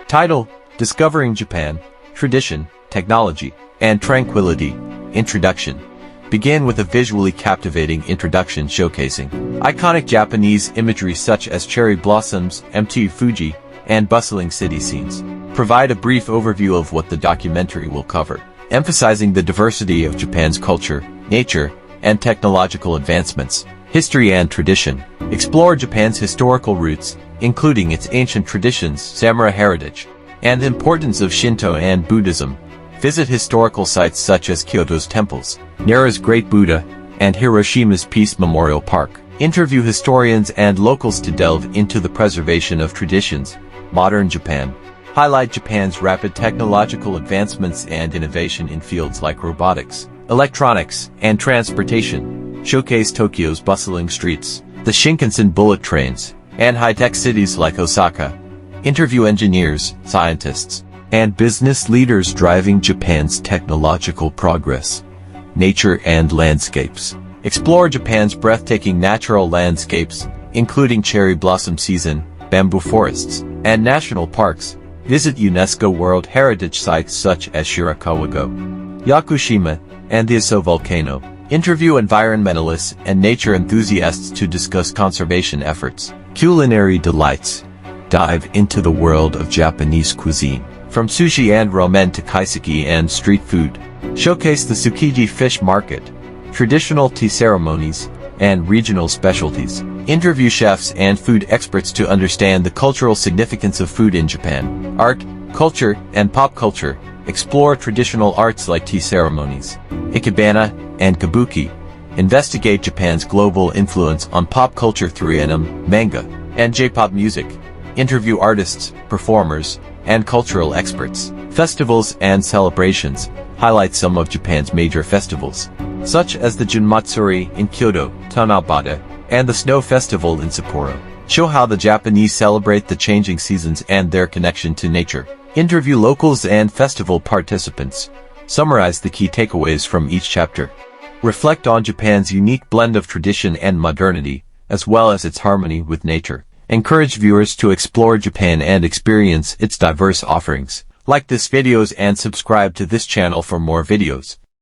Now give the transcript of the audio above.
Title: Discovering Japan, Tradition, Technology, and Tranquility. Introduction. Begin with a visually captivating introduction showcasing iconic Japanese imagery such as cherry blossoms, Mt. Fuji, and bustling city scenes. Provide a brief overview of what the documentary will cover, emphasizing the diversity of Japan's culture, nature, and technological advancements. History and tradition. Explore Japan's historical roots, including its ancient traditions, samurai heritage, and the importance of Shinto and Buddhism. Visit historical sites such as Kyoto's temples, Nara's Great Buddha, and Hiroshima's Peace Memorial Park. Interview historians and locals to delve into the preservation of traditions. Modern Japan. Highlight Japan's rapid technological advancements and innovation in fields like robotics, electronics, and transportation. Showcase Tokyo's bustling streets, the Shinkansen bullet trains, and high-tech cities like Osaka. Interview engineers, scientists, and business leaders driving Japan's technological progress. Nature and landscapes. Explore Japan's breathtaking natural landscapes, including cherry blossom season, bamboo forests, and national parks. Visit UNESCO World Heritage sites such as Shirakawa-go, Yakushima, and the Aso volcano. Interview environmentalists and nature enthusiasts to discuss conservation efforts. Culinary delights. Dive into the world of Japanese cuisine, from sushi and ramen to kaiseki and street food. Showcase the Tsukiji fish market, traditional tea ceremonies, and regional specialties. Interview chefs and food experts to understand the cultural significance of food in Japan. Art, culture, and pop culture. Explore traditional arts like tea ceremonies, ikebana, and kabuki. Investigate Japan's global influence on pop culture through anime, manga, and J-pop music. Interview artists, performers, and cultural experts. Festivals and celebrations. Highlight some of Japan's major festivals, such as the Junmatsuri in Kyoto, Tanabata, and the Snow Festival in Sapporo. Show how the Japanese celebrate the changing seasons and their connection to nature. Interview locals and festival participants. Summarize the key takeaways from each chapter. Reflect on Japan's unique blend of tradition and modernity, as well as its harmony with nature. Encourage viewers to explore Japan and experience its diverse offerings. Like this videos and subscribe to this channel for more videos.